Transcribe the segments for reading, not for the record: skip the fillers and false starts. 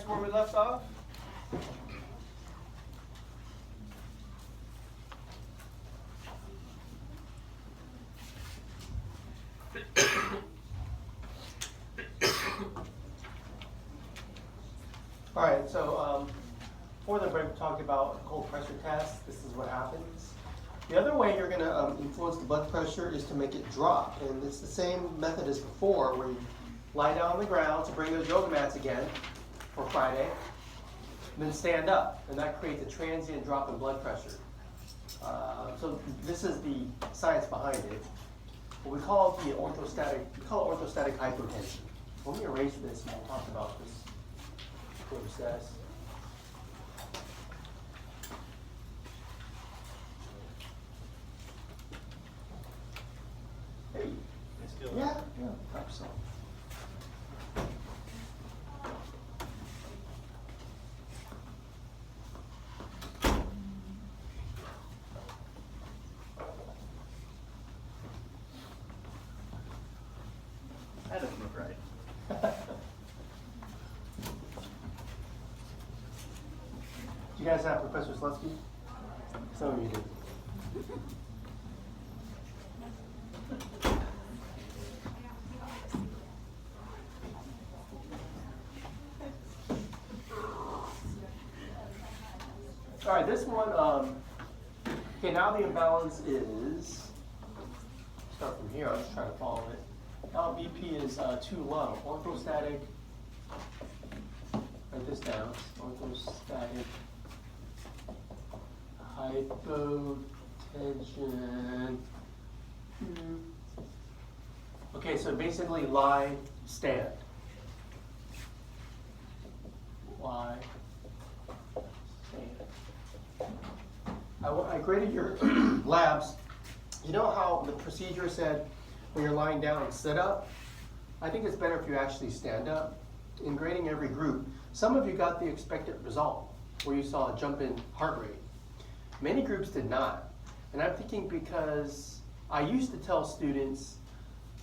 guess where we left off? All right, so for the break, we talked about cold pressure test. This is what happens. The other way you're going to influence the blood pressure is to make it drop. And it's the same method as before, where you lie down on the ground to bring those yoga mats again for Friday, and then stand up. And that creates a transient drop in blood pressure. So this is the science behind it. What we call it orthostatic hypotension. Let me erase this and we'll talk about this process. Hey. Yeah, perhaps so. That doesn't look right. Do you guys have Professor Slutsky? Some of you do. All right, this one, okay, now the imbalance is, start from here, I'm just trying to follow it. Now BP is too low. Orthostatic, write this down, orthostatic hypotension. Okay, so basically lie, stand. Lie, stand. I graded your labs. You know how the procedure said when you're lying down, sit up? I think it's better if you actually stand up. In grading every group, some of you got the expected result, where you saw a jump in heart rate. Many groups did not. And I'm thinking because I used to tell students,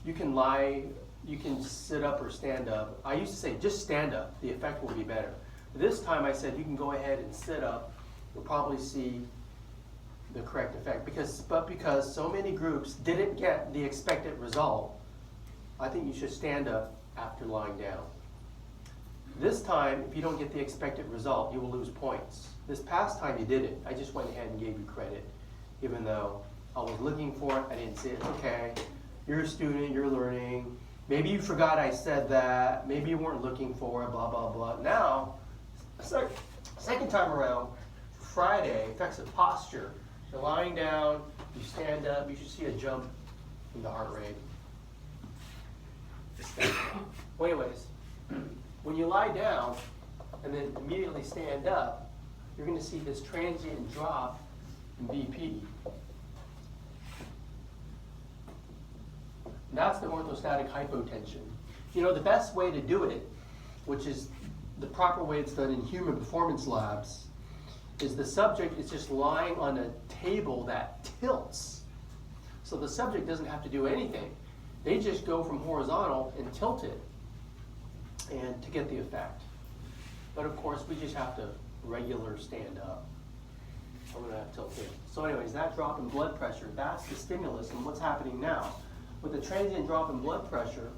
you can lie, you can sit up or stand up. I used to say, just stand up, the effect will be better. This time I said, you can go ahead and sit up, you'll probably see the correct effect. Because so many groups didn't get the expected result, I think you should stand up after lying down. This time, if you don't get the expected result, you will lose points. This past time you did it. I just went ahead and gave you credit. Even though I was looking for it, I didn't say it's okay. You're a student, you're learning. Maybe you forgot I said that. Maybe you weren't looking for it, blah, blah, blah. Now, second time around, Friday, affects the posture. You're lying down, you stand up, you should see a jump in the heart rate. Well, anyways, when you lie down and then immediately stand up, you're going to see this transient drop in BP. That's the orthostatic hypotension. You know, the best way to do it, which is the proper way it's done in human performance labs, is the subject is just lying on a table that tilts. So the subject doesn't have to do anything. They just go from horizontal and tilt it and to get the effect. But of course, we just have to regular stand up. I'm going to tilt it. So anyways, that drop in blood pressure, that's the stimulus. And what's happening now? With the transient drop in blood pressure,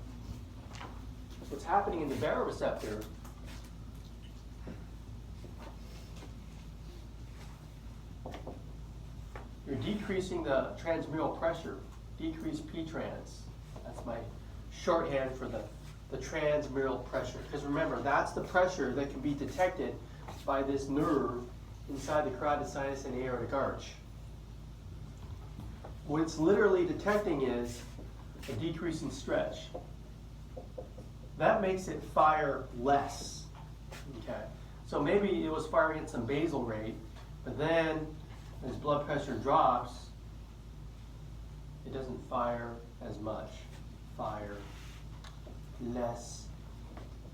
what's happening in the baroreceptor you're decreasing the transmural pressure, decrease P-trans. That's my shorthand for the transmural pressure. Because remember, that's the pressure that can be detected by this nerve inside the carotid sinus and aortic arch. What it's literally detecting is a decrease in stretch. That makes it fire less. Okay, so maybe it was firing at some basal rate, but then as blood pressure drops, it doesn't fire as much. Fire less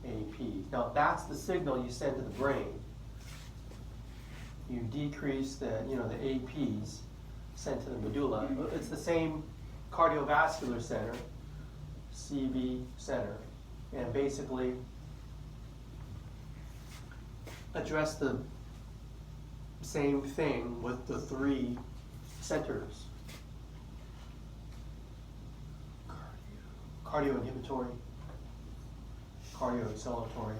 AP. Now that's the signal you send to the brain. You decrease the APs sent to the medulla. It's the same cardiovascular center, CV center, and basically address the same thing with the three centers. Cardio-inhibitory, cardio-acceleratory,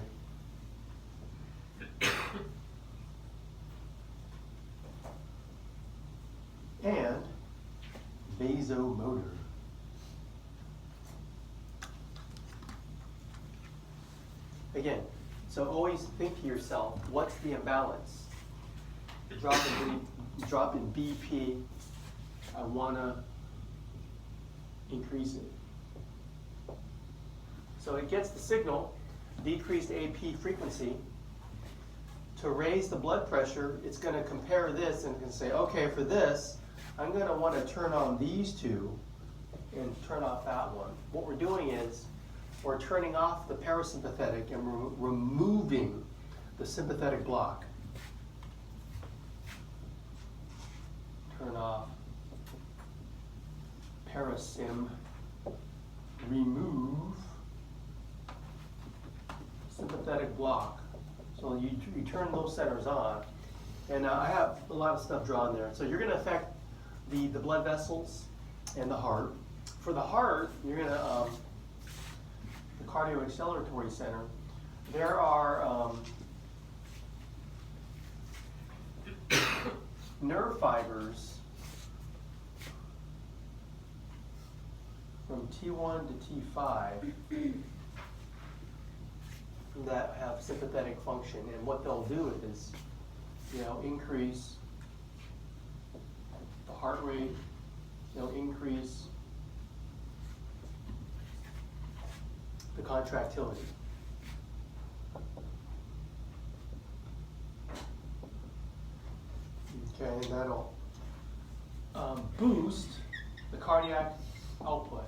and vasomotor. Again, so always think to yourself, what's the imbalance? Drop in BP, I want to increase it. So it gets the signal, decreased AP frequency. To raise the blood pressure, it's going to compare this and can say, okay, for this, I'm going to want to turn on these two and turn off that one. What we're doing is we're turning off the parasympathetic and we're removing the sympathetic block. Turn off parasym, remove sympathetic block. So you turn those centers on. And I have a lot of stuff drawn there. So you're going to affect the blood vessels and the heart. For the heart, you're going to, the cardio-acceleratory center, there are nerve fibers from T1 to T5 that have sympathetic function, and what they'll do is, increase the heart rate, they'll increase the contractility. Okay, and that'll boost the cardiac output.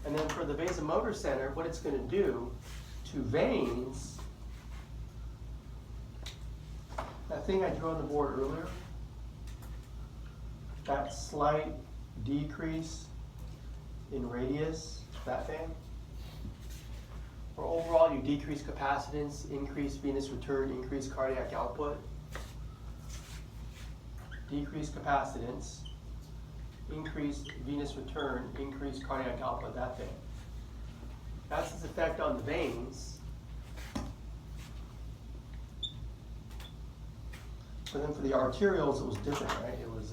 And then for the vasomotor center, what it's going to do to veins, that thing I drew on the board earlier, that slight decrease in radius, that thing, or overall you decrease capacitance, increase venous return, increase cardiac output, decrease capacitance, increase venous return, increase cardiac output, that thing. That's its effect on the veins. But then for the arterioles, it was different, right? It was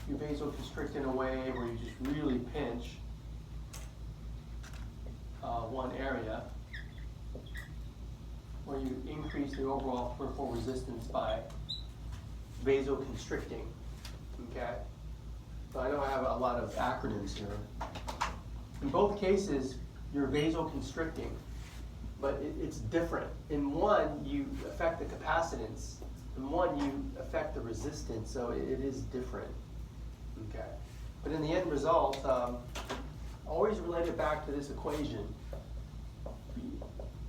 you vasoconstrict in a way where you just really pinch one area, where you increase the overall peripheral resistance by vasoconstricting. Okay? So I know I have a lot of acronyms here. In both cases, you're vasoconstricting, but it's different. In one, you affect the capacitance. In one, you affect the resistance, so it is different. Okay? But in the end result, always relate it back to this equation.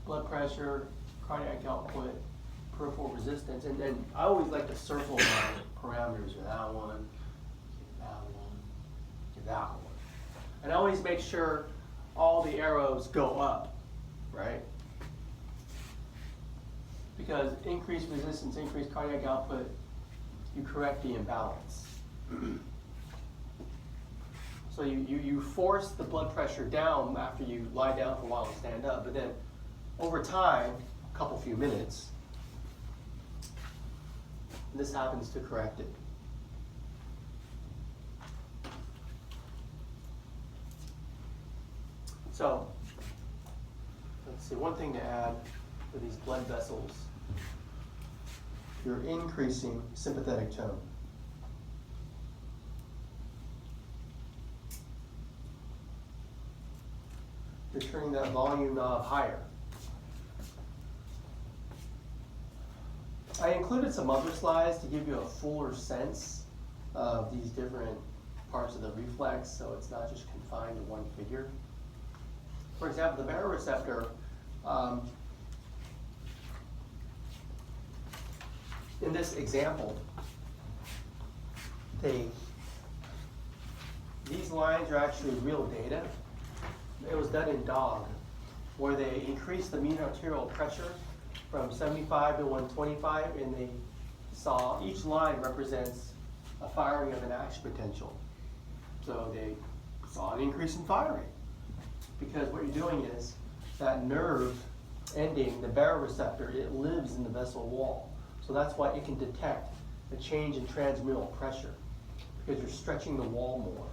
Blood pressure, cardiac output, peripheral resistance, and then I always like to circle my parameters with that one, that one. And I always make sure all the arrows go up, right? Because increased resistance, increased cardiac output, you correct the imbalance. So you force the blood pressure down after you lie down for a while and stand up, but then over time, a few minutes, this happens to correct it. So, let's see, one thing to add for these blood vessels, you're increasing sympathetic tone. You're turning that volume knob higher. I included some other slides to give you a fuller sense of these different parts of the reflex, so it's not just confined to one figure. For example, the baroreceptor, in this example, these lines are actually real data. it was done in dog, where they increased the mean arterial pressure from 75 to 125, and they saw each line represents a firing of an action potential. So they saw an increase in firing. Because what you're doing is, that nerve ending, the baroreceptor, it lives in the vessel wall. So that's why it can detect a change in transmural pressure, because you're stretching the wall more.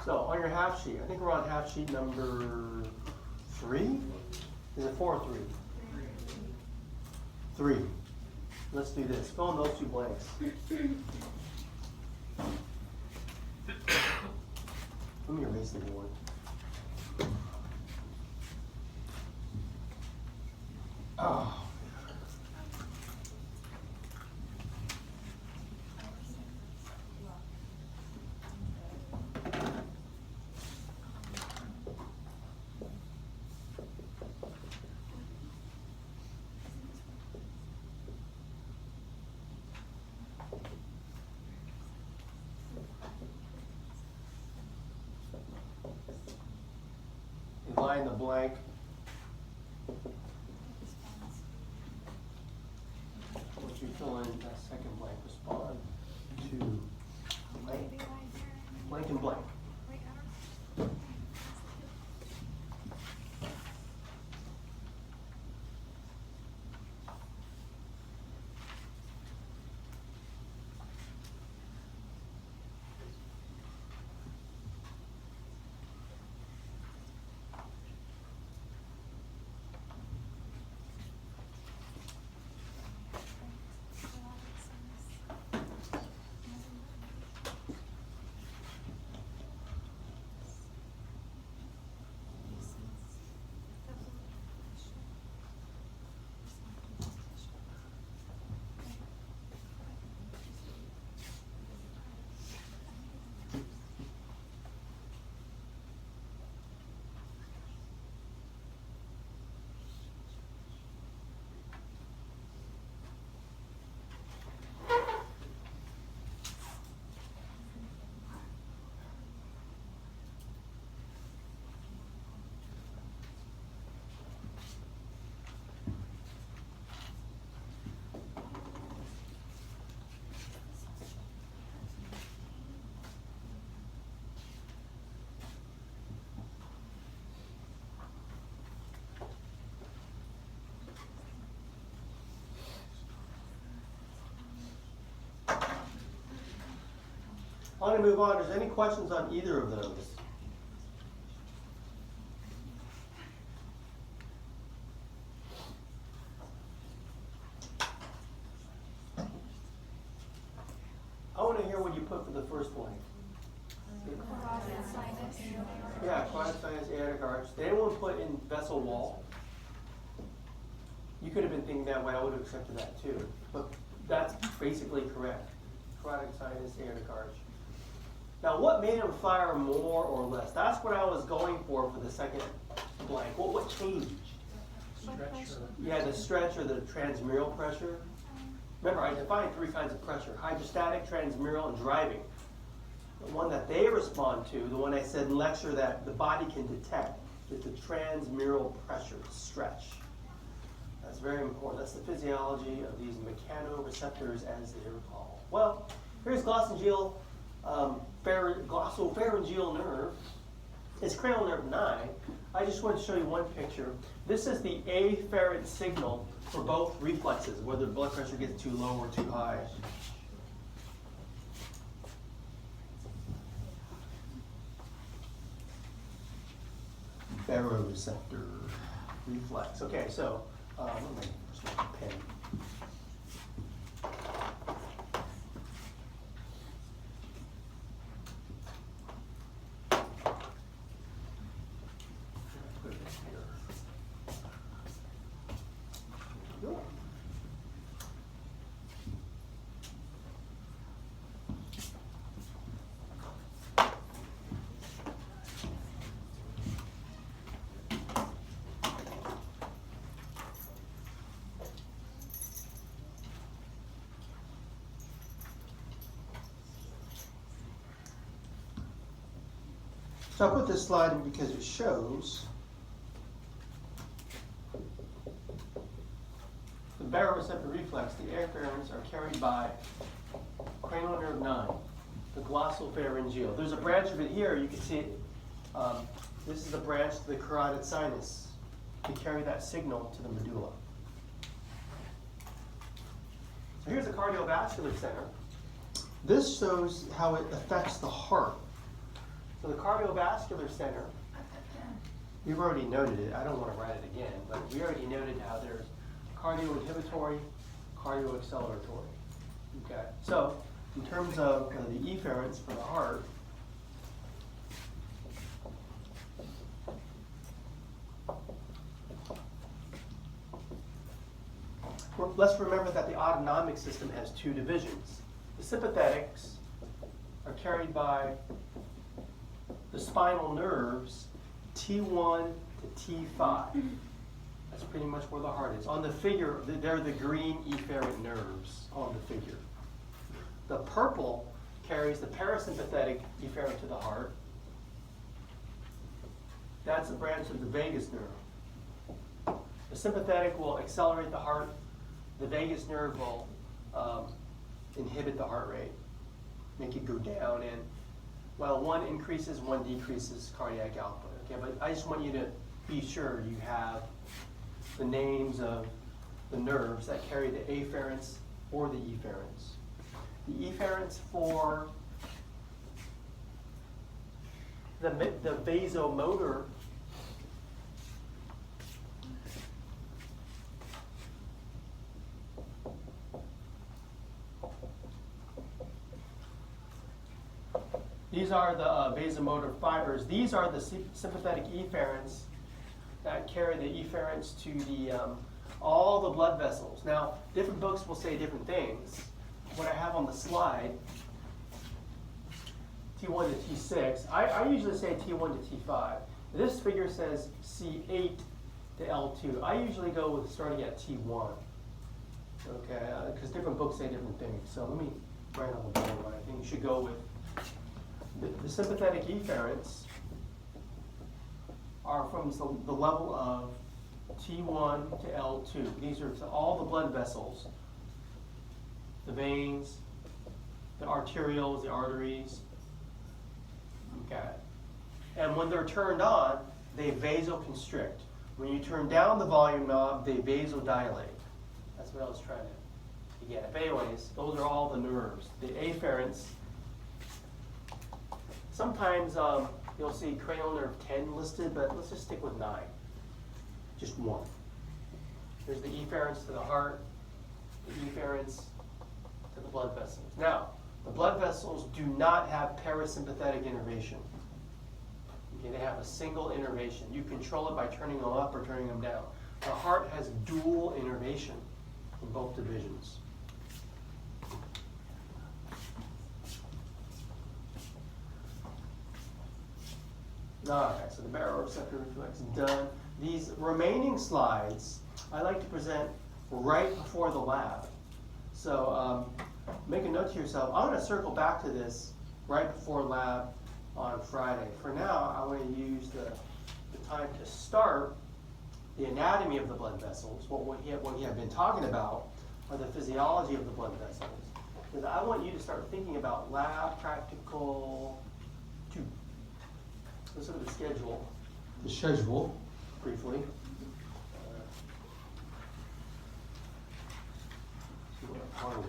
So on your half sheet, I think we're on half sheet number 3? Is it 4 or 3? 3. Let's do this. Fill in those 2 blanks. Let me erase the board. Oh. Line the blank. Once you fill in that second blank, respond to blank, blank and blank. I'm going to move on. Is there any questions on either of those? I want to hear what you put for the first one. Yeah, carotid sinus, aortic arch. Did anyone put in vessel wall? You could have been thinking that way. I would have accepted that too. But that's basically correct. Carotid sinus, aortic arch. Now, what made him fire more or less? That's what I was going for the second blank. What changed? Yeah, the stretch or the transmural pressure. Remember, I defined 3 kinds of pressure: hydrostatic, transmural, and driving. The one that they respond to, the one I said in lecture that the body can detect, is the transmural pressure, stretch. That's very important. That's the physiology of these mechanoreceptors, as they are called. Well, here's glossopharyngeal nerve. It's cranial nerve 9. I just want to show you one picture. This is the afferent signal for both reflexes, whether the blood pressure gets too low or too high. Baroreceptor reflex. Okay, so let me just make a pen. Put it here. Good. So I put this slide in because it shows the baroreceptor reflex, the afferents are carried by cranial nerve 9, the glossopharyngeal. There's a branch of it here, you can see it. This is a branch to the carotid sinus to carry that signal to the medulla. So here's the cardiovascular center. This shows how it affects the heart. So the cardiovascular center, we've already noted it. I don't want to write it again, but we already noted how there's cardioinhibitory, cardioacceleratory. Okay, so in terms of the efferents for the heart, let's remember that the autonomic system has two divisions. The sympathetics are carried by the spinal nerves T1 to T5. That's pretty much where the heart is. On the figure, they're the green efferent nerves on the figure. The purple carries the parasympathetic efferent to the heart. That's a branch of the vagus nerve. The sympathetic will accelerate the heart. The vagus nerve will inhibit the heart rate, make it go down, and while one increases, one decreases cardiac output. Okay, but I just want you to be sure you have the names of the nerves that carry the afferents or the efferents. The efferents for the vasomotor these are the vasomotor fibers. These are the sympathetic efferents that carry the efferents to the all the blood vessels. Now, different books will say different things. What I have on the slide, T1 to T6, I usually say T1 to T5. This figure says C8 to L2. I usually go with starting at T1, okay, because different books say different things. So let me write on the board what I think you should go with. The sympathetic efferents are from the level of T1 to L2. These are to all the blood vessels, the veins, the arterioles, the arteries. Okay. And when they're turned on, they vasoconstrict. When you turn down the volume knob, they vasodilate. That's what I was trying to get. But anyways, those are all the nerves. The afferents. Sometimes you'll see cranial nerve 10 listed, but let's just stick with 9. Just one. There's the efferents to the heart, the efferents to the blood vessels. Now, the blood vessels do not have parasympathetic innervation. Okay, they have a single innervation. You control it by turning them up or turning them down. The heart has dual innervation in both divisions. Alright, so the baroreceptor reflex done. These remaining slides I like to present right before the lab. So make a note to yourself. I'm going to circle back to this right before lab on Friday. For now, I want to use the time to start the anatomy of the blood vessels. What we have been talking about are the physiology of the blood vessels. Because I want you to start thinking about lab practical 2. Let's look at the schedule. The schedule, briefly. See what part of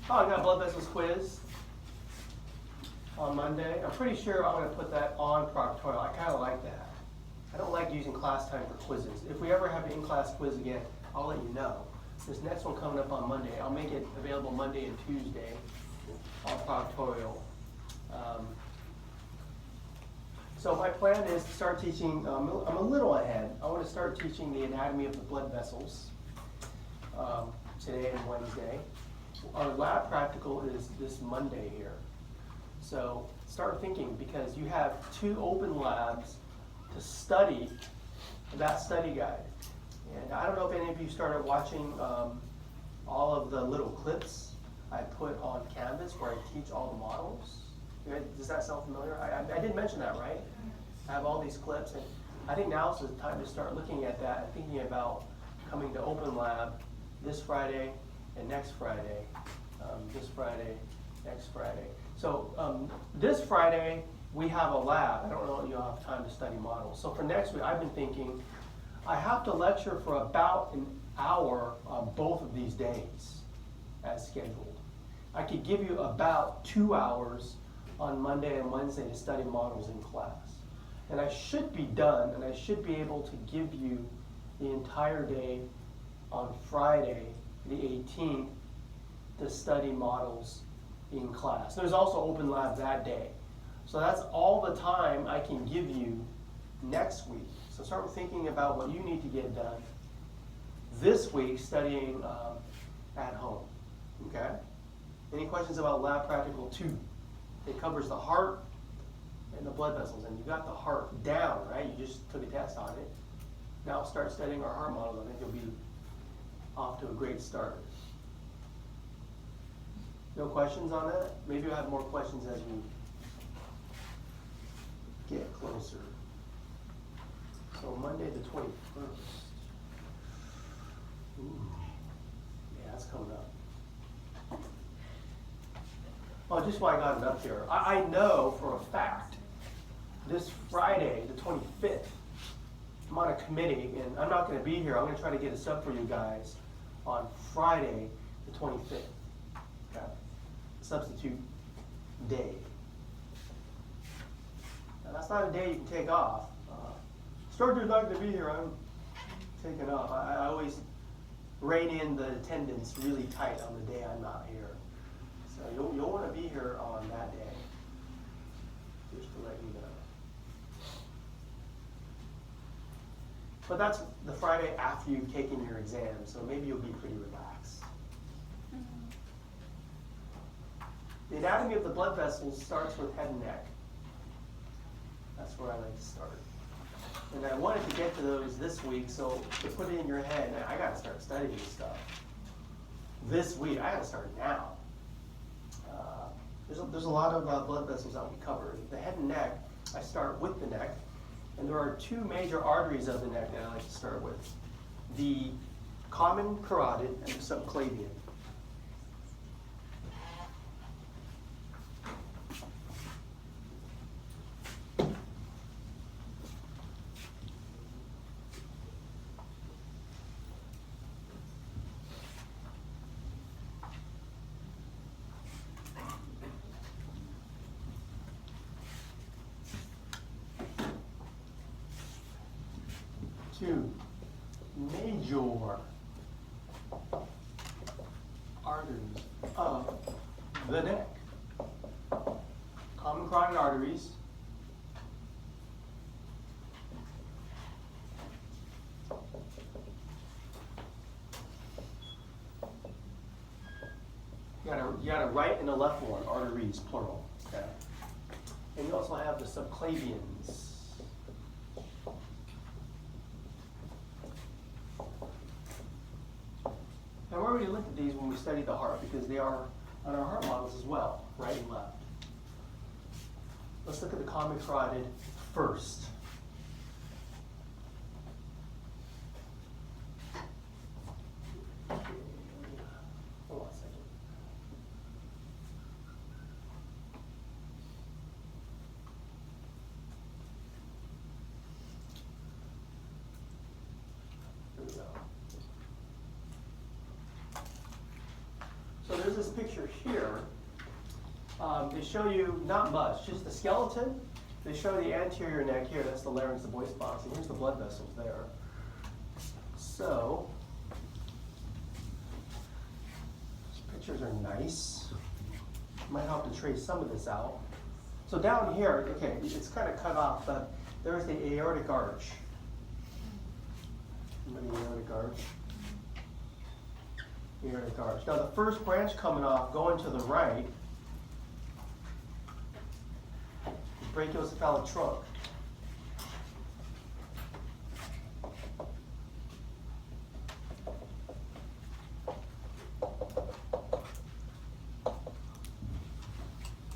Oh, I got a blood vessels quiz on Monday. I'm pretty sure I'm going to put that on proctorial. I kind of like that. I don't like using class time for quizzes. If we ever have an in-class quiz again, I'll let you know. This next one coming up on Monday, I'll make it available Monday and Tuesday on proctorial. So my plan is to start teaching, I'm a little ahead. I want to start teaching the anatomy of the blood vessels today and Wednesday. Our lab practical is this Monday here. So start thinking, because you have 2 open labs to study that study guide. And I don't know if any of you started watching all of the little clips I put on Canvas where I teach all the models. Does that sound familiar? I did mention that, right? I have all these clips, and I think now's the time to start looking at that and thinking about coming to Open Lab this Friday and next Friday, this Friday, next Friday. So this Friday, we have a lab. I don't know if you'll have time to study models. So for next week, I've been thinking, I have to lecture for about an hour on both of these days as scheduled. I could give you about 2 hours on Monday and Wednesday to study models in class. And I should be done, and I should be able to give you the entire day on Friday, the 18th, to study models in class. There's also Open Lab that day. So that's all the time I can give you next week. So start thinking about what you need to get done this week studying at home, okay? Any questions about Lab Practical 2? It covers the heart and the blood vessels, and you got the heart down, right? You just took a test on it. Now start studying our heart models. I think you'll be off to a great start. No questions on that? Maybe you'll have more questions as we get closer. So Monday the 21st. Ooh. Yeah, that's coming up. Oh, just why I got it up here. I know for a fact this Friday, the 25th, I'm on a committee, and I'm not going to be here. I'm going to try to get a sub for you guys on Friday, the 25th. Okay? Substitute day. Now, that's not a day you can take off. Instructor's not going to be here. I'm taking off. I always rein in the attendance really tight on the day I'm not here. So you'll want to be here on that day, just to let you know. But that's the Friday after you've taken your exam, so maybe you'll be pretty relaxed. The anatomy of the blood vessels starts with head and neck. That's where I like to start. And I wanted to get to those this week, so to put it in your head, I got to start studying this stuff. This week, I got to start now. There's a lot of blood vessels that we cover. The head and neck, I start with the neck. And there are two major arteries of the neck that I like to start with. The common carotid and the subclavian. Two major arteries of the neck. Common carotid arteries. You got a right and a left one, arteries, plural. Okay. And you also have the subclavians. Now we already looked at these when we studied the heart because they are on our heart models as well, right and left. Let's look at the common carotid first. Hold on a second. Here we go. So there's this picture here. They show you not much, just the skeleton. They show the anterior neck here. That's the larynx, the voice box, and here's the blood vessels there. So these pictures are nice. Might have to trace some of this out. So down here, okay, it's kind of cut off, but there's the aortic arch. Remember the aortic arch? Aortic arch. Now the first branch coming off, going to the right, is brachiocephalic trunk.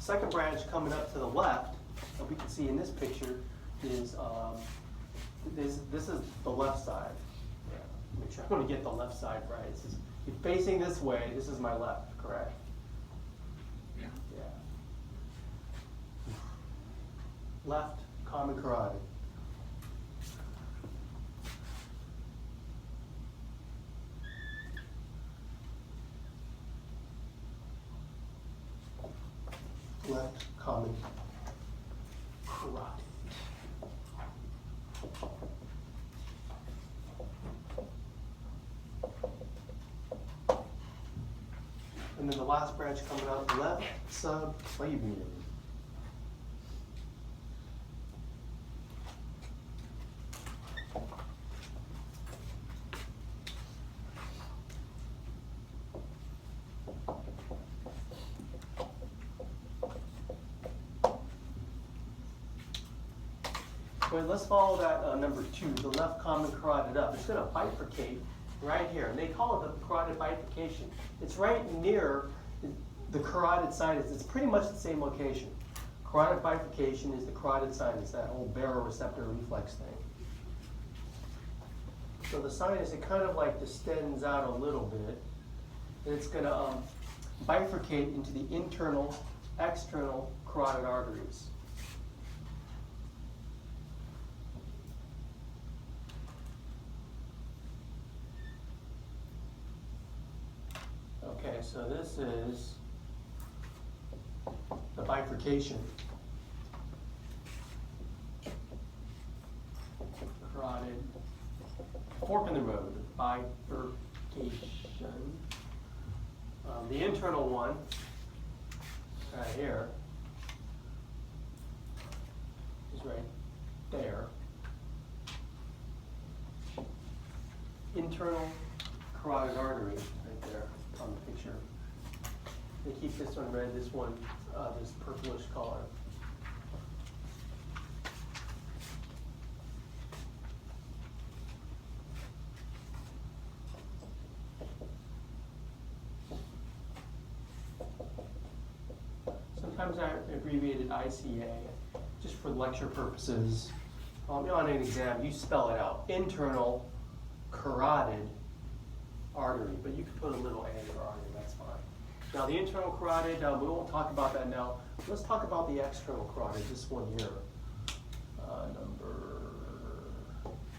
second branch coming up to the left, that we can see in this picture, is this is the left side. Yeah, make sure I'm going to get the left side right. This is, if facing this way, this is my left, correct? Yeah. Yeah. Left common carotid. Left common carotid. And then the last branch coming out, left subclavian. Wait, let's follow that number 2, the left common carotid up. It's going to bifurcate right here. And they call it the carotid bifurcation. It's right near the carotid sinus. It's pretty much the same location. Carotid bifurcation is the carotid sinus, that whole baroreceptor reflex thing. So the sinus, it kind of like distends out a little bit. And it's going to bifurcate into the internal, external carotid arteries. Okay, so this is the bifurcation. Carotid, fork in the road, bifurcation. The internal one, right here, is right there. Internal carotid artery, right there on the picture. They keep this one red, this one, this purplish color. Sometimes I abbreviated ICA, just for lecture purposes. On an exam, you spell it out. Internal carotid artery, but you can put a little A or artery, that's fine. Now the internal carotid, we won't talk about that now. Let's talk about the external carotid, this one here. Number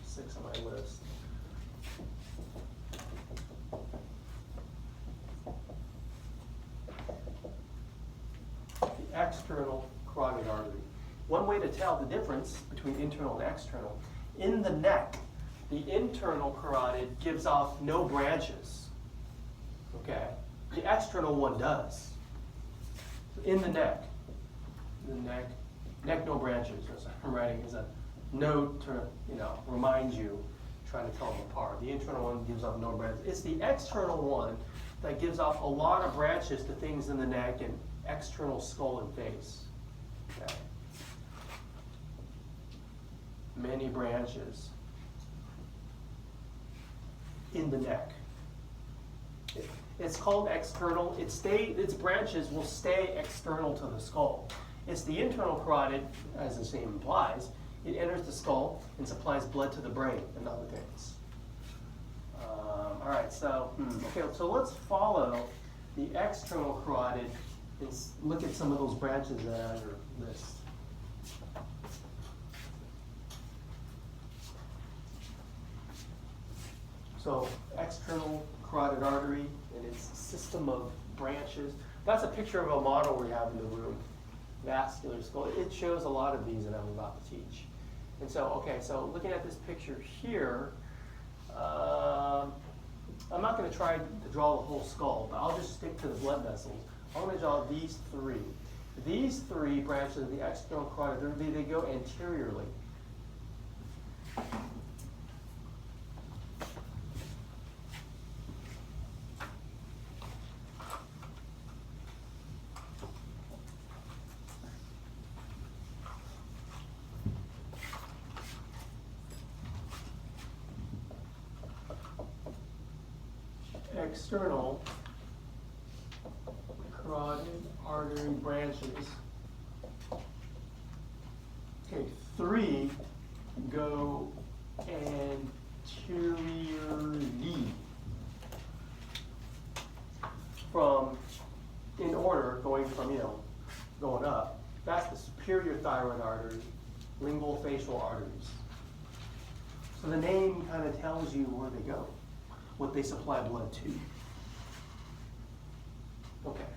6 on my list. The external carotid artery. One way to tell the difference between internal and external, in the neck, the internal carotid gives off no branches, okay? The external one does. In the neck, neck no branches, as I'm writing as a note to, remind you, trying to tell them apart. The internal one gives off no branches. It's the external one that gives off a lot of branches to things in the neck and external skull and face, okay? Many branches in the neck. It's called external. Its branches will stay external to the skull. It's the internal carotid, as the name implies. It enters the skull and supplies blood to the brain and other things. All right, so so let's follow the external carotid and look at some of those branches that are on your list. So external carotid artery and its system of branches. That's a picture of a model we have in the room. Vascular skull. It shows a lot of these that I'm about to teach. And so, so looking at this picture here, I'm not going to try to draw the whole skull, but I'll just stick to the blood vessels. I'm going to draw these 3. These 3 branches of the external carotid artery, they go anteriorly. External carotid artery branches. Okay, 3 go anteriorly from, in order, going from, going up. That's the superior thyroid artery, lingual facial arteries. So the name kind of tells you where they go, what they supply blood to. Okay,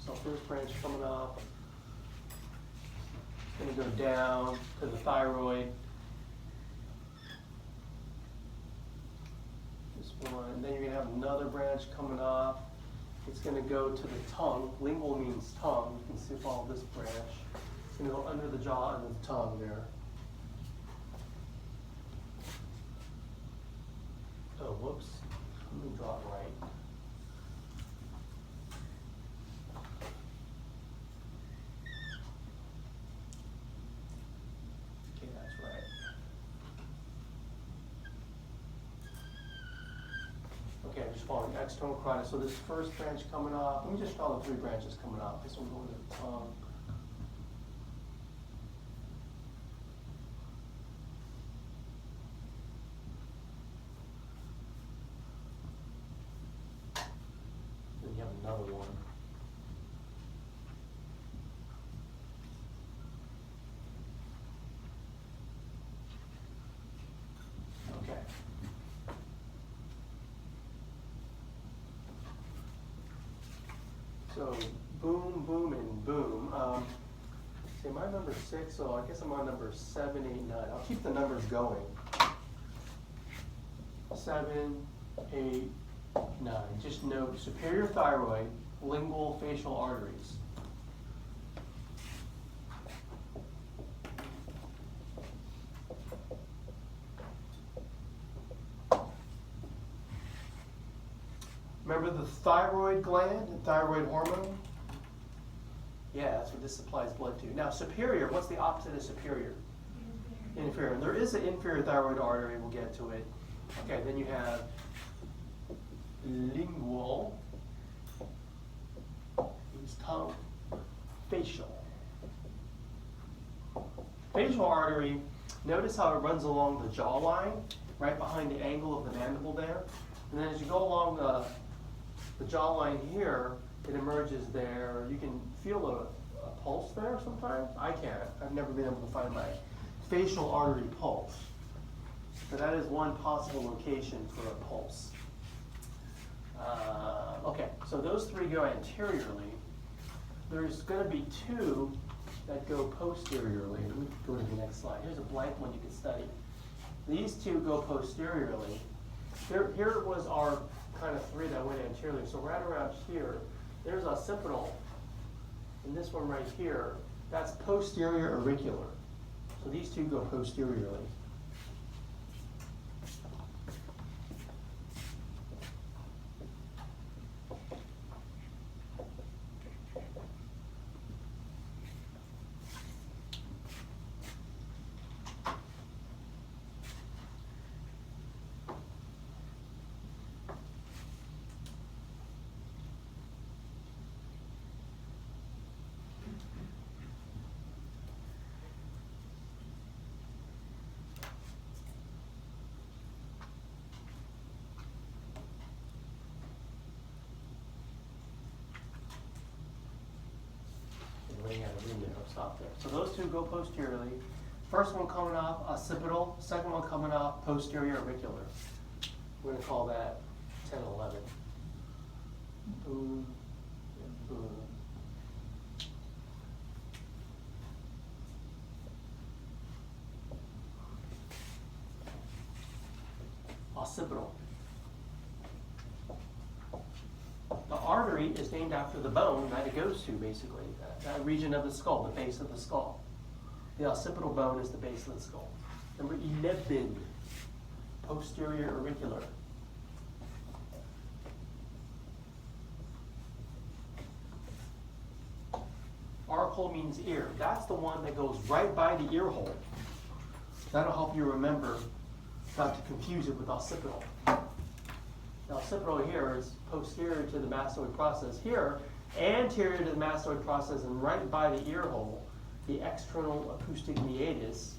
so first branch coming up, it's going to go down to the thyroid. This one, and then you're going to have another branch coming off. It's going to go to the tongue. Lingual means tongue. You can see follow this branch. It's going to go under the jaw and the tongue there. Oh, whoops. Let me draw it right. Okay, that's right. Okay, I'm just following external carotid. So this first branch coming off, let me just draw the 3 branches coming off. This one going to the tongue. Then you have another one. Okay. So boom, boom, and boom. See, am I number 6? So I guess I'm on number 7, 8, 9. I'll keep the numbers going. 7, 8, 9. Just note superior thyroid, lingual facial arteries. Remember the thyroid gland and thyroid hormone? Yeah, that's what this supplies blood to. Now, superior, what's the opposite of superior? Inferior. There is an inferior thyroid artery, we'll get to it. Okay, then you have lingual, means tongue, facial. Facial artery, notice how it runs along the jawline, right behind the angle of the mandible there. And then as you go along the jawline here, it emerges there. You can feel a pulse there sometimes. I can't. I've never been able to find my facial artery pulse. But that is one possible location for a pulse. Okay, so those 3 go anteriorly. There's going to be 2 that go posteriorly. Let me go to the next slide. Here's a blank one you can study. These 2 go posteriorly. Here was our kind of 3 that went anteriorly. So right around here, there's occipital. And this one right here, that's posterior auricular. So these 2 go posteriorly. I'll stop there. So those 2 go posteriorly. First one coming off occipital, second one coming off posterior auricular. We're going to call that 10, 11. Boom, and boom. Occipital. The artery is named after the bone that it goes to, basically, that region of the skull, the base of the skull. The occipital bone is the base of the skull. Number 11, posterior auricular. Auricle means ear. That's the one that goes right by the ear hole. That'll help you remember not to confuse it with occipital. The occipital here is posterior to the mastoid process. Here, Anterior to the mastoid process and right by the ear hole, the external acoustic meatus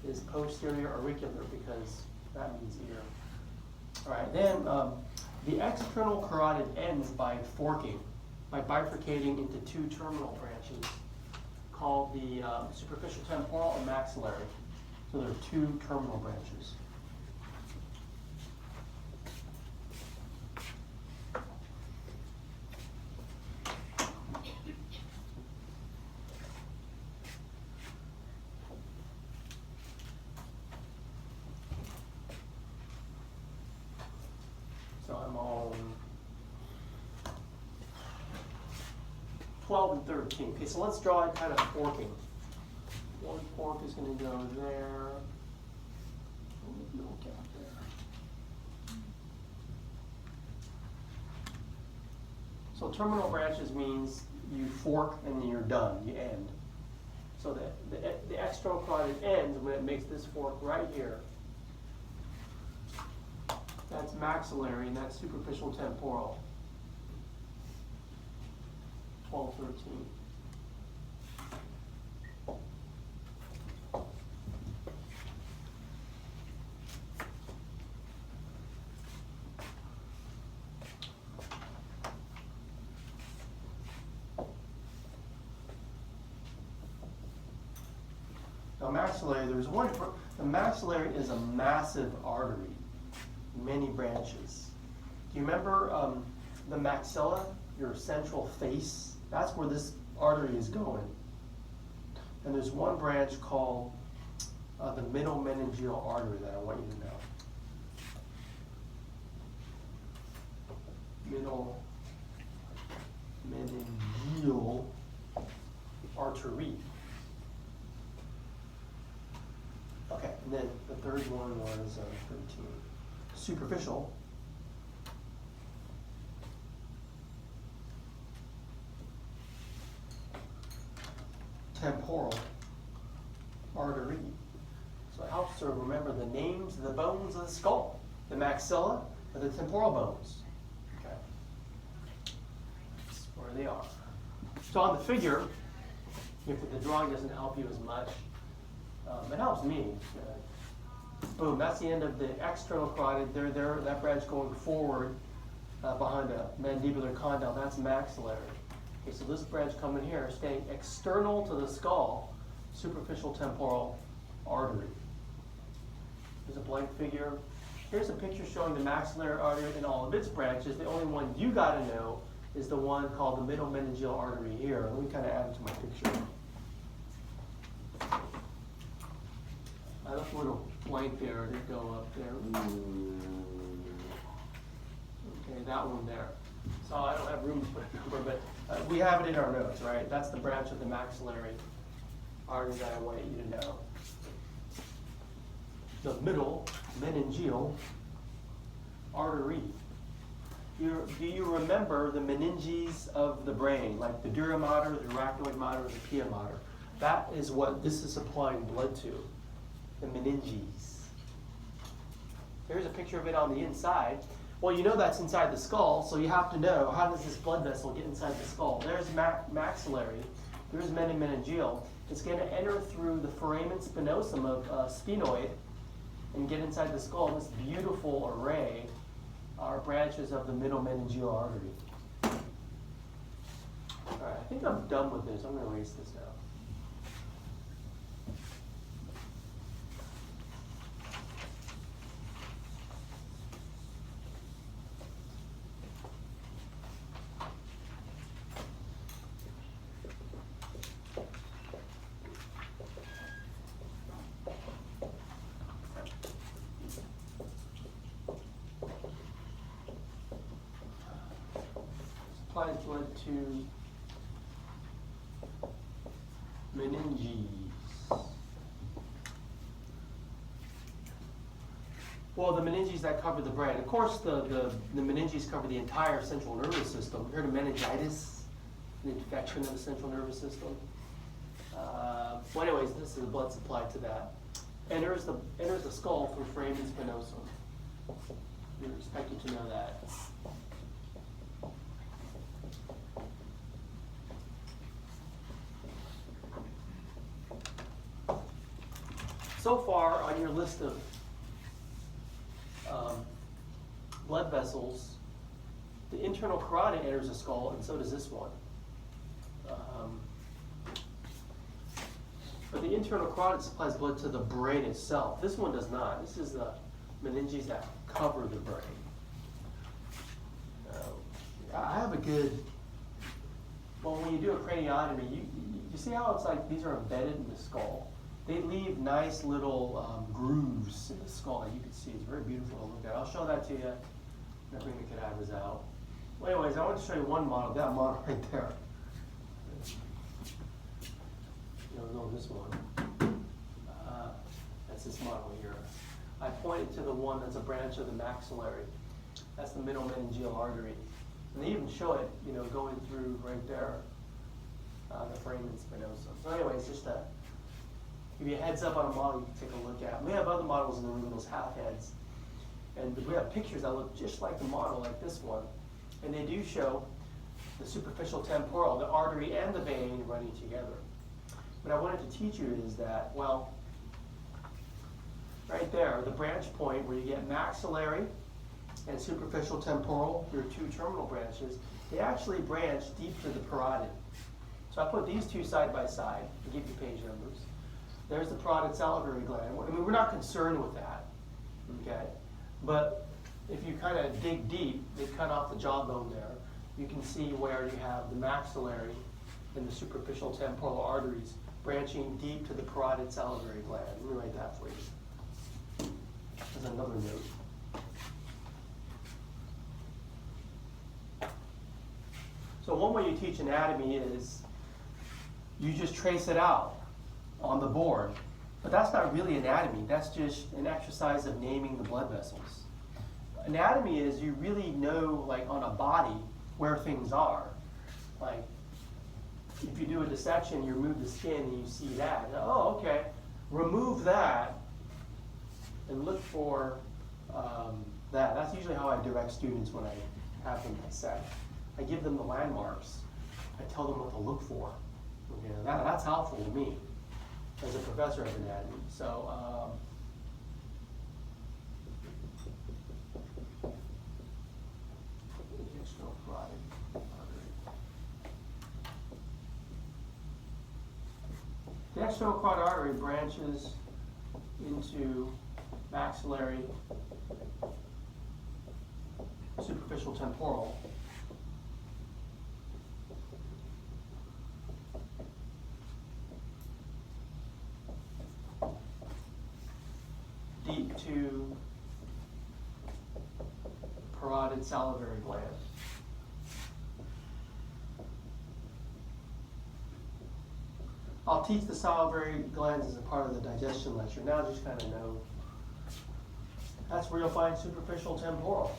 is posterior auricular because that means ear. All right, then the external carotid ends by forking, by bifurcating into two terminal branches called the superficial temporal and maxillary. So there are two terminal branches. So I'm on 12 and 13. Okay, so let's draw it kind of forking. One fork is going to go there. No gap there. So terminal branches means you fork and then you're done, you end. So the external carotid ends when it makes this fork right here. That's maxillary and that's superficial temporal. 12, 13. Now maxillary, the maxillary is a massive artery, many branches. Do you remember the maxilla, your central face? That's where this artery is going. And there's one branch called the middle meningeal artery that I want you to know. Middle meningeal artery. Okay, and then the third one was 13. Superficial. Temporal artery. So it helps to remember the names of the bones of the skull. The maxilla and the temporal bones. Okay. That's where they are. So on the figure, if the drawing doesn't help you as much, it helps me. Boom, that's the end of the external carotid. There, that branch going forward behind a mandibular condyle, that's maxillary. Okay, so this branch coming here, staying external to the skull, superficial temporal artery. There's a blank figure. Here's a picture showing the maxillary artery and all of its branches. The only one you got to know is the one called the middle meningeal artery here. Let me kind of add it to my picture. I left a little blank there. It didn't go up there. Okay, that one there. So I don't have room to put a number, but we have it in our notes, right? That's the branch of the maxillary artery that I want you to know. The middle meningeal artery. Do you remember the meninges of the brain, like the dura mater, the arachnoid mater, the pia mater? That is what this is supplying blood to, the meninges. Here's a picture of it on the inside. Well, you know that's inside the skull, so you have to know, how does this blood vessel get inside the skull? There's maxillary, there's meningeal. It's going to enter through the foramen spinosum of sphenoid and get inside the skull. This beautiful array are branches of the middle meningeal artery. All right, I think I'm done with this. I'm going to erase this now. Supplies blood to meninges. Well, the meninges that cover the brain. Of course, the meninges cover the entire central nervous system. You heard of meningitis, an infection of the central nervous system. Well, anyways, this is the blood supply to that. Enters the skull through foramen spinosum. You're expected to know that. so far on your list of blood vessels, the internal carotid enters the skull, and so does this one. But the internal carotid supplies blood to the brain itself. This one does not. This is the meninges that cover the brain. I have a good, well, when you do a craniotomy, you see how it's like these are embedded in the skull? They leave nice little grooves in the skull that you can see. It's very beautiful to look at. I'll show that to you. I'll bring the cadavers out. Well, anyways, I want to show you one model. That model right there. No, this one. That's this model here. I pointed to the one that's a branch of the maxillary. That's the middle meningeal artery. And they even show it, going through right there, the foramen spinosum. So anyways, just to give you a heads up on a model you can take a look at. We have other models in the room, those half heads. And we have pictures that look just like the model, like this one. And they do show the superficial temporal, the artery and the vein running together. What I wanted to teach you is that, well, right there, the branch point where you get maxillary and superficial temporal, your two terminal branches, they actually branch deep to the parotid. So I put these two side by side to give you page numbers. There's the parotid salivary gland. I mean, we're not concerned with that, okay? But if you kind of dig deep, they cut off the jawbone there. You can see where you have the maxillary and the superficial temporal arteries branching deep to the parotid salivary gland. Let me write that for you. There's another note. So one way you teach anatomy is you just trace it out on the board. But that's not really anatomy. That's just an exercise of naming the blood vessels. Anatomy is you really know, like on a body, where things are. Like, if you do a dissection, you remove the skin and you see that. Oh, okay. Remove that and look for that. That's usually how I direct students when I have them dissect. I give them the landmarks. I tell them what to look for. Okay, that's helpful to me as a professor of anatomy. So, external carotid artery. The external carotid artery branches into maxillary, superficial temporal, deep to parotid salivary gland. I'll teach the salivary glands as a part of the digestion lecture. Now just kind of know. That's where you'll find superficial temporal.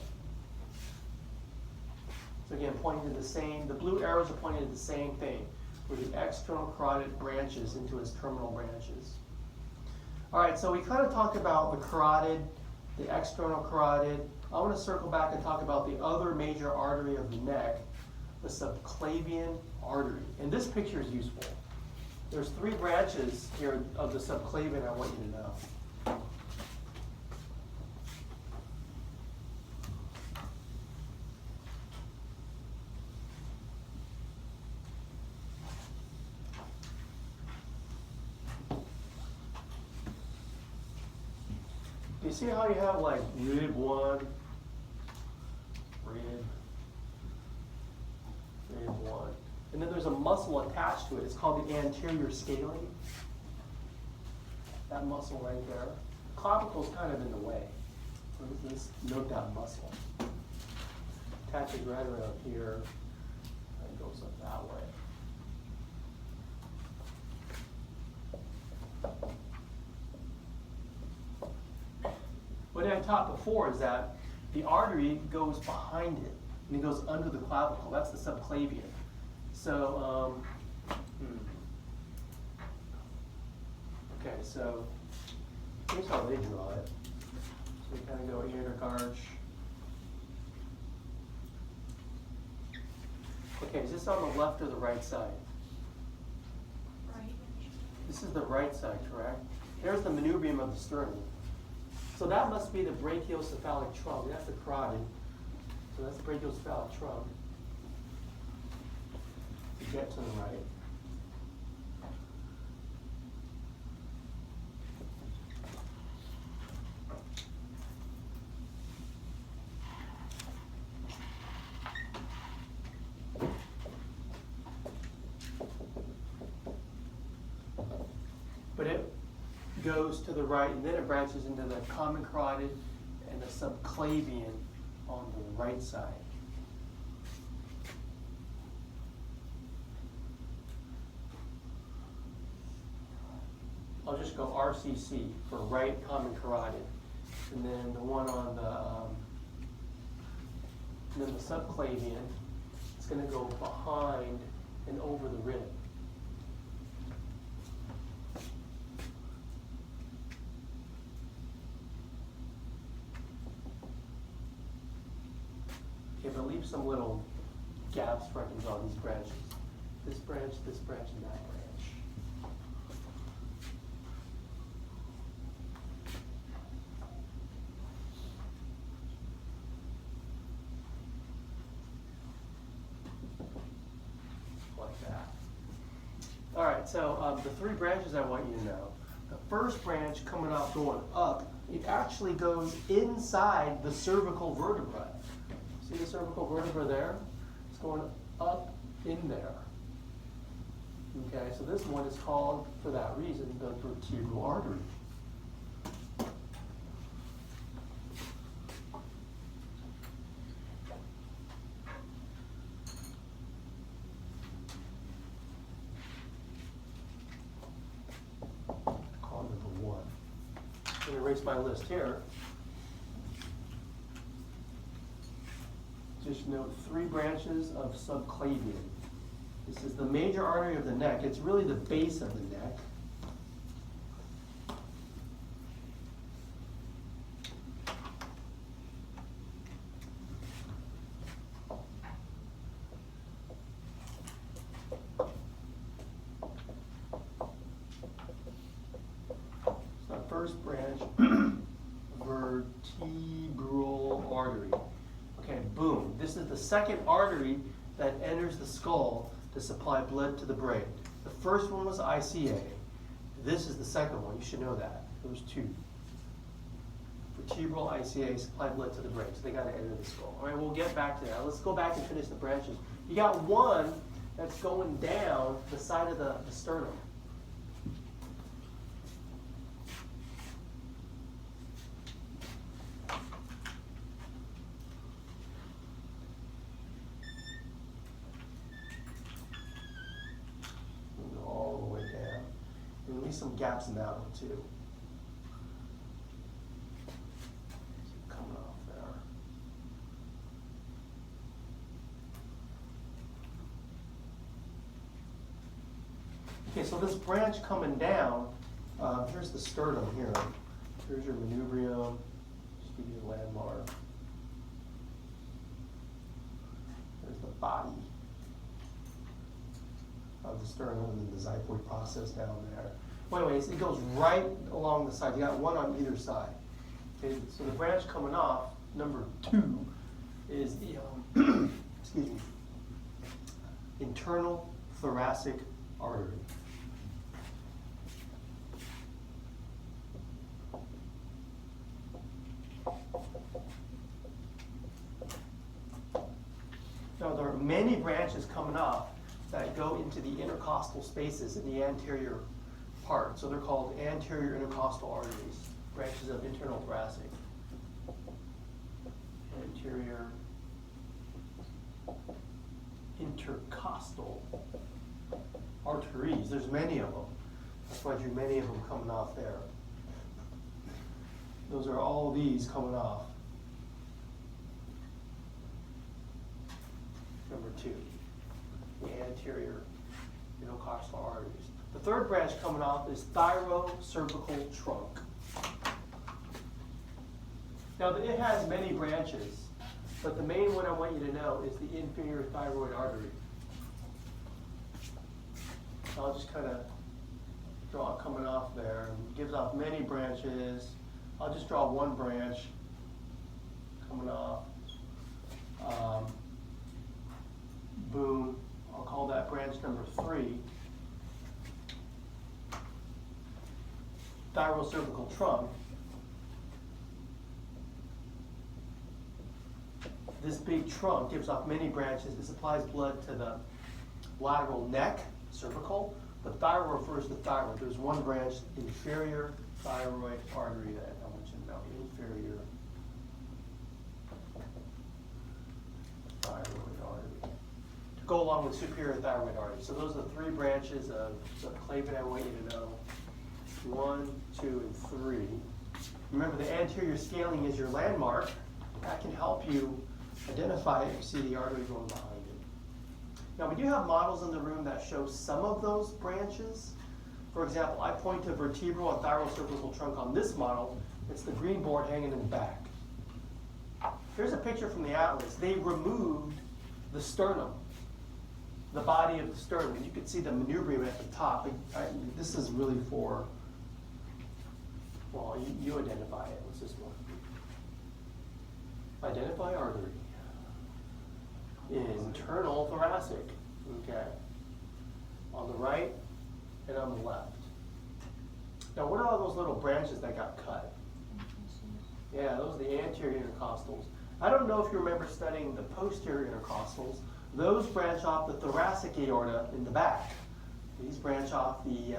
So again, pointing to the same, the blue arrows are pointing to the same thing, where the external carotid branches into its terminal branches. All right, so we kind of talked about the carotid, the external carotid. I want to circle back and talk about the other major artery of the neck, the subclavian artery. And this picture is useful. There's three branches here of the subclavian I want you to know. Do you see how you have like rib 1, rib 1, and then there's a muscle attached to it. It's called the anterior scalene. That muscle right there. Clavicle's kind of in the way. Let's note that muscle. Attaches right around here and goes up that way. What I taught before is that the artery goes behind it, and it goes under the clavicle. That's the subclavian. So, okay, so here's how they draw it. So we kind of go intergarch. Okay, is this on the left or the right side? Right. This is the right side, correct? There's the manubrium of the sternum. So that must be the brachiocephalic trunk. That's the carotid. So that's the brachiocephalic trunk. To get to the right. But it goes to the right, and then it branches into the common carotid and the subclavian on the right side. I'll just go RCC for right common carotid, and then the one on the, and then the subclavian, it's going to go behind and over the rib. Okay, but leave some little gaps for I can draw these branches. This branch, and that branch. Like that. All right, so the three branches I want you to know. The first branch coming off going up, it actually goes inside the cervical vertebra. See the cervical vertebra there? It's going up in there. Okay, so this one is called, for that reason, the vertebral artery. Call it number one. I'm going to erase my list here. Just note three branches of subclavian. This is the major artery of the neck. It's really the base of the neck. So first branch, vertebral artery. Okay, boom. This is the second artery that enters the skull to supply blood to the brain. The first one was ICA. This is the second one. You should know that. Those two. Vertebral ICA supply blood to the brain. So they got to enter the skull. All right, we'll get back to that. Let's go back and finish the branches. You got one that's going down the side of the sternum. Some gaps in that one too. Coming off there. Okay, so this branch coming down, here's the sternum here. Here's your manubrium. Just give you a landmark. There's the body of the sternum and the xiphoid process down there. Well, anyways, it goes right along the side. You got one on either side. Okay, so the branch coming off, number two, is the excuse me, internal thoracic artery. Now there are many branches coming off that go into the intercostal spaces in the anterior part. So they're called anterior intercostal arteries, branches of internal thoracic. Anterior intercostal arteries. There's many of them. That's why I drew many of them coming off there. Those are all these coming off. Number two, the anterior intercostal arteries. The third branch coming off is thyrocervical trunk. Now it has many branches, but the main one I want you to know is the inferior thyroid artery. I'll just kind of draw it coming off there. It gives off many branches. I'll just draw one branch coming off. Boom. I'll call that branch number 3. Baroreceptor trunk. This big trunk gives off many branches. It supplies blood to the lateral neck, cervical. The thyroid refers to thyroid. There's one branch, inferior thyroid artery, that I want you to know. Inferior thyroid artery. To go along with superior thyroid artery. So those are the 3 branches of subclavian I want you to know. 1, 2, and 3. Remember, the anterior scaling is your landmark. That can help you identify it. You see the artery going behind it. Now, we do have models in the room that show some of those branches. For example, I point to vertebral and thyrocervical trunk on this model. It's the green board hanging in the back. Here's a picture from the atlas. They removed the sternum, the body of the sternum. You can see the manubrium at the top. This is really for, well, you identify it. What's this one? Identify artery. Internal thoracic. Okay. On the right and on the left. Now, what are all those little branches that got cut? Yeah, those are the anterior intercostals. I don't know if you remember studying the posterior intercostals. Those branch off the thoracic aorta in the back. These branch off the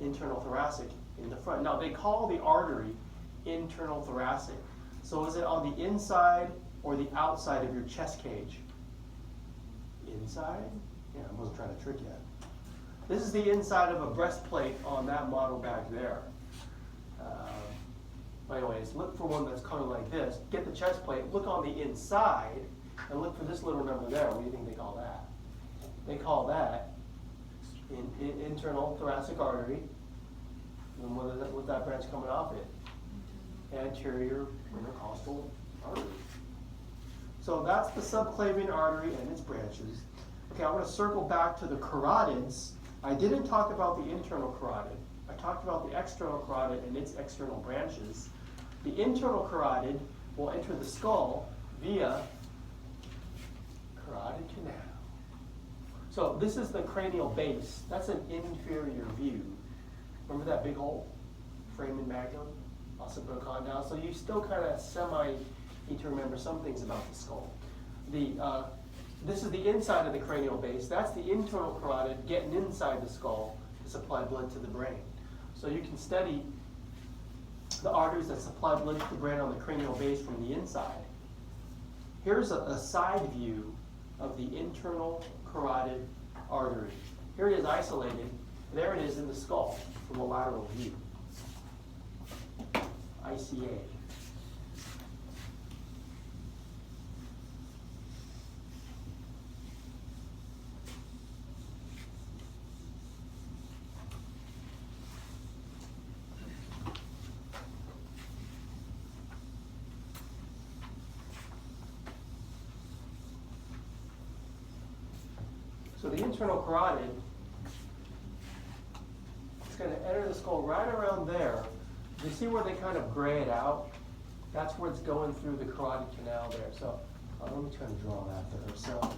internal thoracic in the front. Now, they call the artery internal thoracic. So is it on the inside or the outside of your chest cage? Inside? Yeah, I wasn't trying to trick you. This is the inside of a breastplate on that model back there. Anyways, look for one that's kind of like this. Get the chest plate, look on the inside, and look for this little number there. What do you think they call that? They call that internal thoracic artery. And what's that branch coming off it? Anterior intercostal artery. So that's the subclavian artery and its branches. Okay, I'm going to circle back to the carotids. I didn't talk about the internal carotid. I talked about the external carotid and its external branches. The internal carotid will enter the skull via carotid canal. So this is the cranial base. That's an inferior view. Remember that big hole? Foramen magnum, occipital condyle. So you still kind of need to remember some things about the skull. This is the inside of the cranial base. That's the internal carotid getting inside the skull to supply blood to the brain. So you can study the arteries that supply blood to the brain on the cranial base from the inside. Here's a side view of the internal carotid artery. Here it is isolated. There it is in the skull from a lateral view. ICA. So the internal carotid is going to enter the skull right around there. You see where they kind of gray it out? That's where it's going through the carotid canal there. So let me try to draw that there. So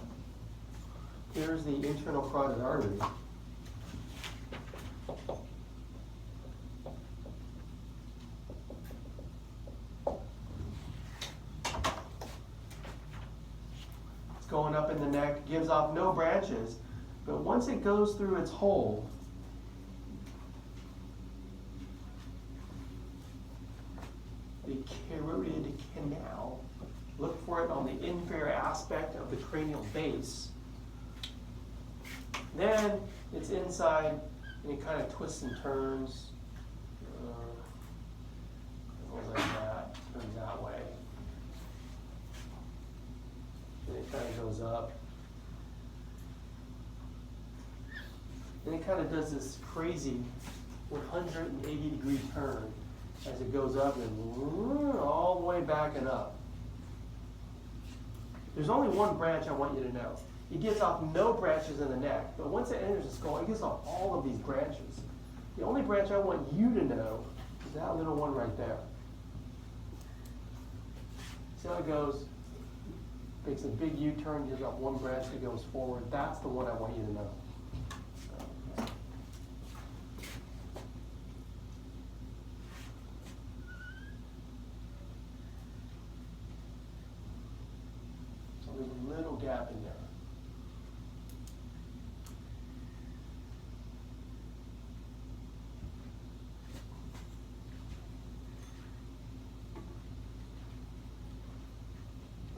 here's the internal carotid artery. Going up in the neck, gives off no branches, but once it goes through its hole, the carotid canal, look for it on the inferior aspect of the cranial base. Then it's inside and it kind of twists and turns. Goes like that, turns that way. And it kind of goes up. And it kind of does this crazy 180-degree turn as it goes up and all the way back and up. There's only one branch I want you to know. It gives off no branches in the neck, but once it enters the skull, it gives off all of these branches. The only branch I want you to know is that little one right there. See how it goes? Makes a big U-turn, gives up one branch that goes forward. That's the one I want you to know. So there's a little gap in there.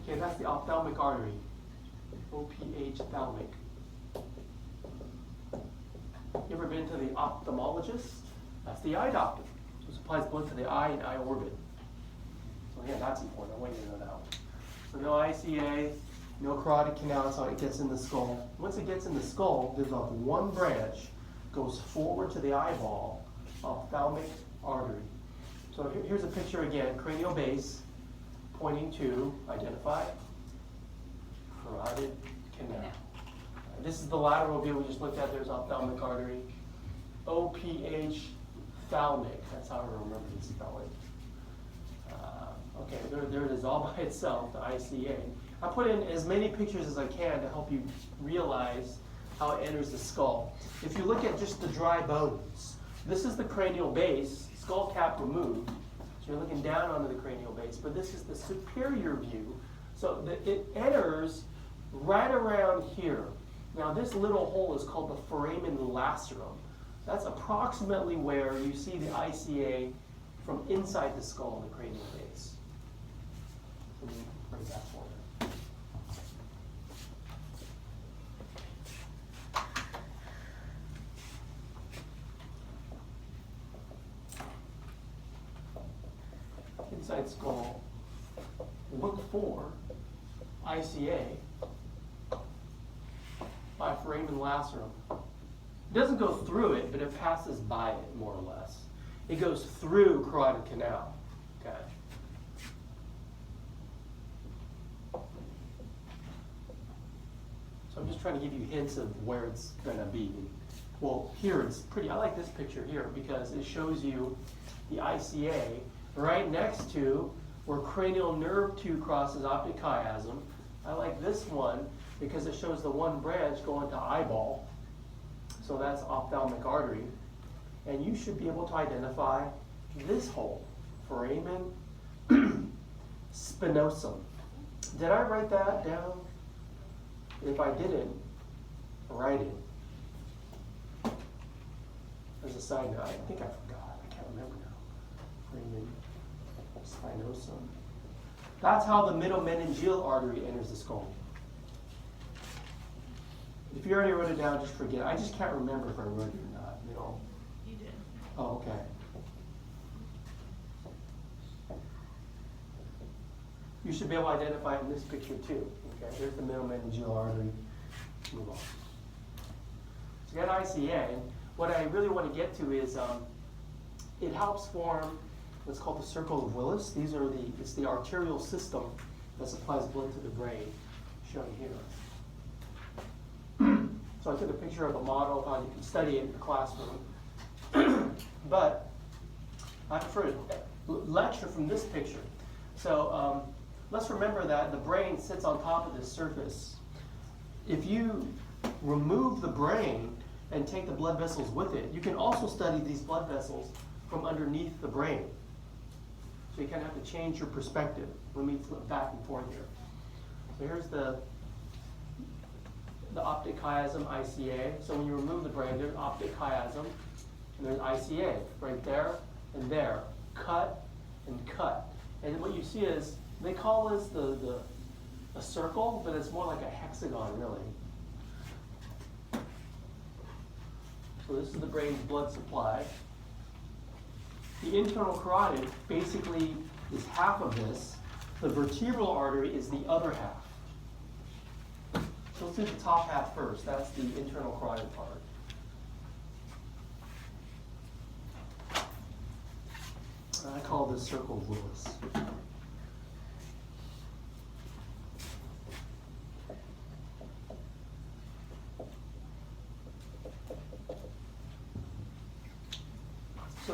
Okay, that's the ophthalmic artery, OPH thalmic. You ever been to the ophthalmologist? That's the eye doctor. So supplies blood to the eye and eye orbit. So yeah, that's important. I want you to know that one. So no ICA, no carotid canal, that's how it gets in the skull. Once it gets in the skull, there's like one branch, goes forward to the eyeball, ophthalmic artery. So here's a picture again, cranial base, pointing to, identify, carotid canal. This is the lateral view we just looked at. There's ophthalmic artery. OPH thalmic. That's how I remember to spell it. Okay, there it is all by itself, the ICA. I put in as many pictures as I can to help you realize how it enters the skull. If you look at just the dry bones, this is the cranial base, skull cap removed. So you're looking down onto the cranial base, but this is the superior view. So it enters right around here. Now this little hole is called the foramen lacerum. That's approximately where you see the ICA from inside the skull in the cranial base. Let me bring that for you. Inside skull, look for ICA by foramen lacerum. It doesn't go through it, but it passes by it, more or less. It goes through carotid canal. Okay. So I'm just trying to give you hints of where it's gonna be. Well, here it's pretty, I like this picture here because it shows you the ICA right next to where cranial nerve 2 crosses optic chiasm. I like this one because it shows the one branch going to eyeball. So that's ophthalmic artery. And you should be able to identify this hole, foramen spinosum. Did I write that down? If I didn't, write it. As a side note, I think I forgot. I can't remember now. Foramen spinosum. That's how the middle meningeal artery enters the skull. If you already wrote it down, just forget it. I just can't remember if I wrote it or not. You know. You did. Oh, okay. You should be able to identify it in this picture too. Okay, here's the middle meningeal artery. Move on. So you got ICA, and what I really want to get to is it helps form what's called the circle of Willis. It's the arterial system that supplies blood to the brain, shown here. So I took a picture of a model of how you can study it in the classroom. But I prefer to lecture from this picture. So let's remember that the brain sits on top of this surface. If you remove the brain and take the blood vessels with it, you can also study these blood vessels from underneath the brain. So you kind of have to change your perspective. Let me flip back and forth here. So here's the optic chiasm, ICA. So when you remove the brain, there's optic chiasm, and there's ICA right there and there. Cut and cut. And what you see is, they call this a circle, but it's more like a hexagon, really. So this is the brain's blood supply. The internal carotid basically is half of this. The vertebral artery is the other half. So let's do the top half first. That's the internal carotid part. I call this circle of Willis.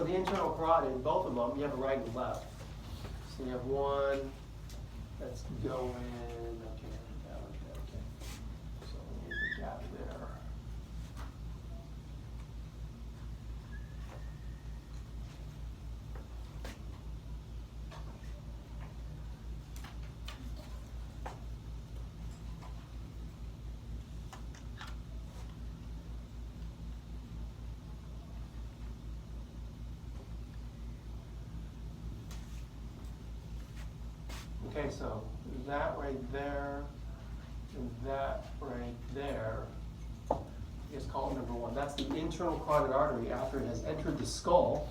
the internal carotid, both of them, you have a right and left. So you have one that's going, okay, okay. So leave the gap there. Okay, so that right there, and that right there is column number one. That's the internal carotid artery after it has entered the skull.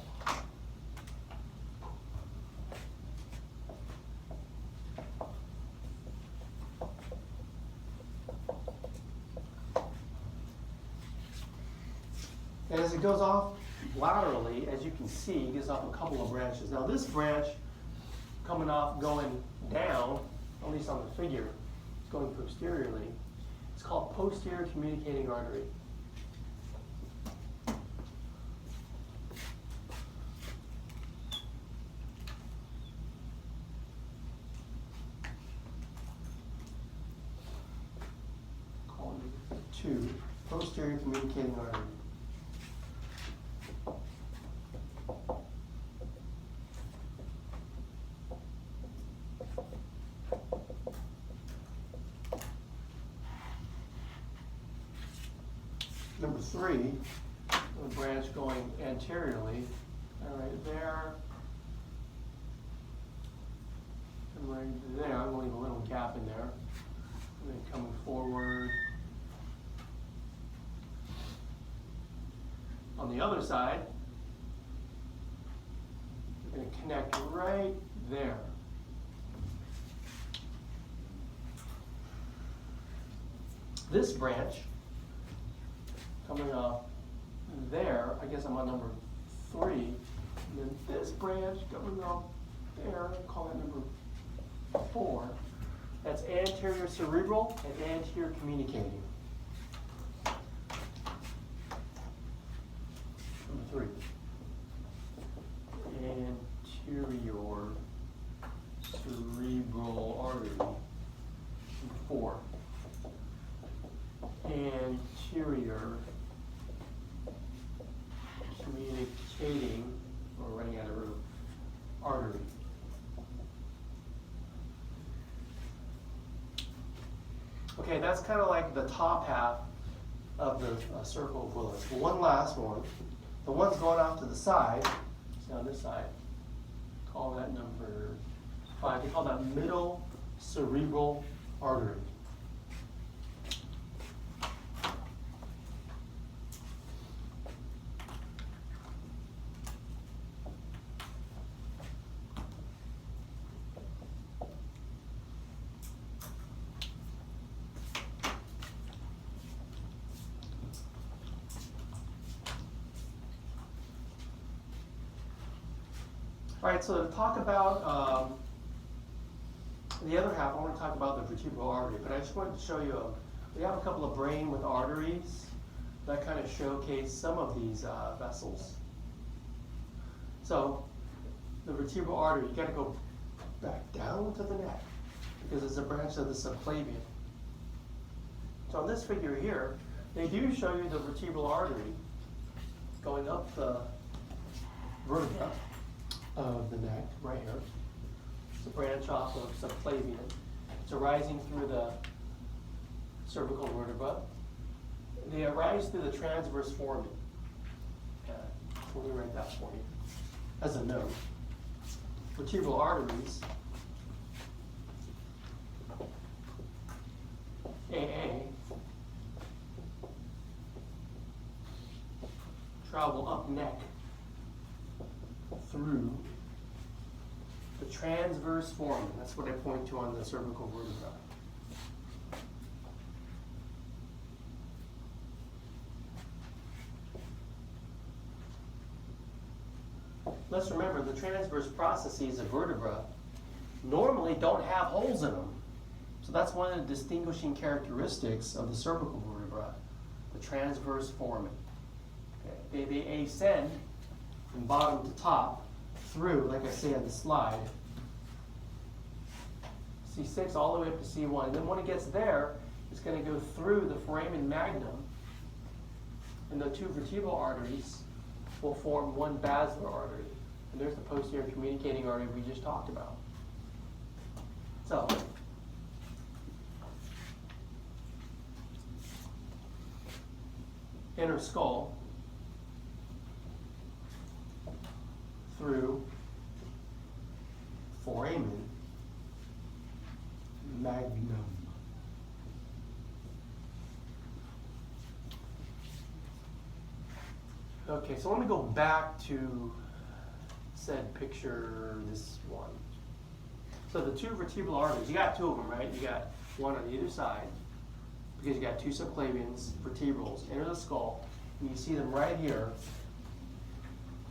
And as it goes off laterally, as you can see, it gives off a couple of branches. Now this branch coming off going down, at least on the figure, it's going posteriorly. It's called posterior communicating artery. Column 2, posterior communicating artery. Number 3, a branch going anteriorly, right there, and right there. I'm going to leave a little gap in there. And then coming forward. On the other side, you're going to connect right there. This branch coming off there, I guess I'm on number 3, and then this branch coming off there, I'll call that number 4. That's anterior cerebral and anterior communicating. Number 3. Anterior cerebral artery. Number 4. Anterior communicating, we're running out of room, artery. Okay, that's kind of like the top half of the circle of Willis. One last one. The one's going off to the side, see on this side, call that number 5. We call that middle cerebral artery. All right, so to talk about the other half, I want to talk about the vertebral artery, but I just wanted to show you, we have a couple of brain with arteries that kind of showcase some of these vessels. So the vertebral artery, you got to go back down to the neck because it's a branch of the subclavian. So on this figure here, they do show you the vertebral artery going up the vertebra of the neck, right here. It's a branch off of subclavian. It's arising through the cervical vertebra. They arise through the transverse foramen. Let me write that for you as a note. Vertebral arteries, AA, travel up neck through the transverse foramen. That's what I point to on the cervical vertebra. Let's remember the transverse processes of vertebra normally don't have holes in them. So that's one of the distinguishing characteristics of the cervical vertebra, the transverse foramen. Okay. They ascend from bottom to top through, like I say on the slide, C6 all the way up to C1. And then when it gets there, it's going to go through the foramen magnum, and the two vertebral arteries will form one basilar artery. And there's the posterior communicating artery we just talked about. So, inner skull through foramen magnum. Okay, so let me go back to said picture, this one. So the two vertebral arteries, you got two of them, right? You got one on either side, because you got two subclavians, vertebrals, enter the skull, and you see them right here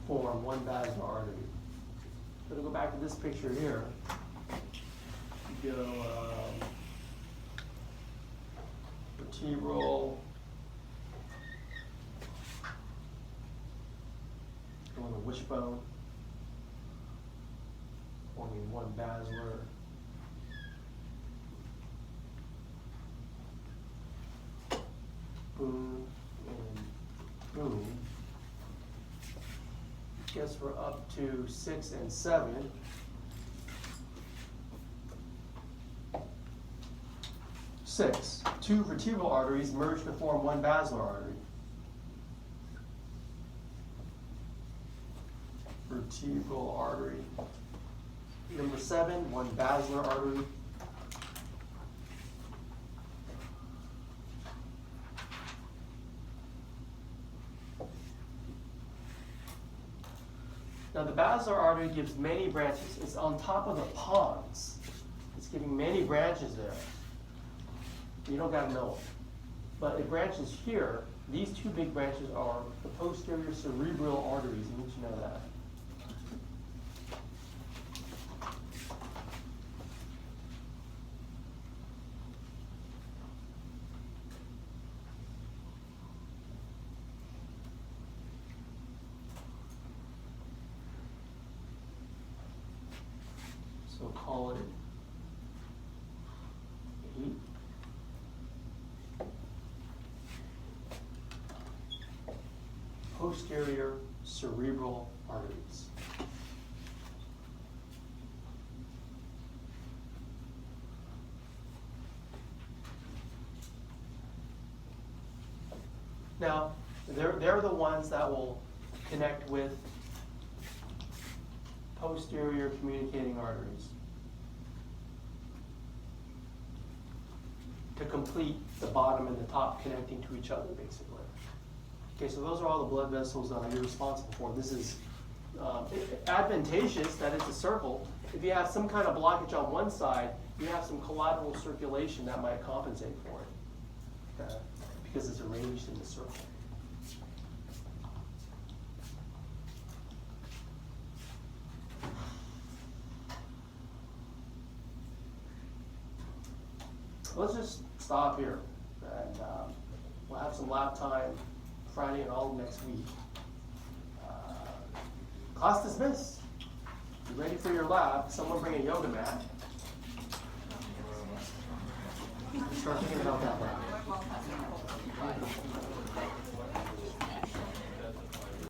form one basilar artery. So to go back to this picture here, you go vertebral, go on the wishbone, forming one basilar. Boom and boom. Guess we're up to 6 and 7. Six. Two vertebral arteries merge to form one basilar artery. Vertebral artery. Number 7, one basilar artery. Now the basilar artery gives many branches. It's on top of the pons. It's giving many branches there. You don't gotta know it. But it branches here. These two big branches are the posterior cerebral arteries. You need to know that. So call it 8. Posterior cerebral arteries. Now, they're the ones that will connect with posterior communicating arteries to complete the bottom and the top connecting to each other, basically. Okay, so those are all the blood vessels you're responsible for. This is advantageous that it's a circle. If you have some kind of blockage on one side, you have some collateral circulation that might compensate for it, okay, because it's arranged in the circle. Let's just stop here, and we'll have some lab time Friday and all of next week. Class dismissed. You ready for your lab? Someone bring a yoga mat. Start thinking about that lab.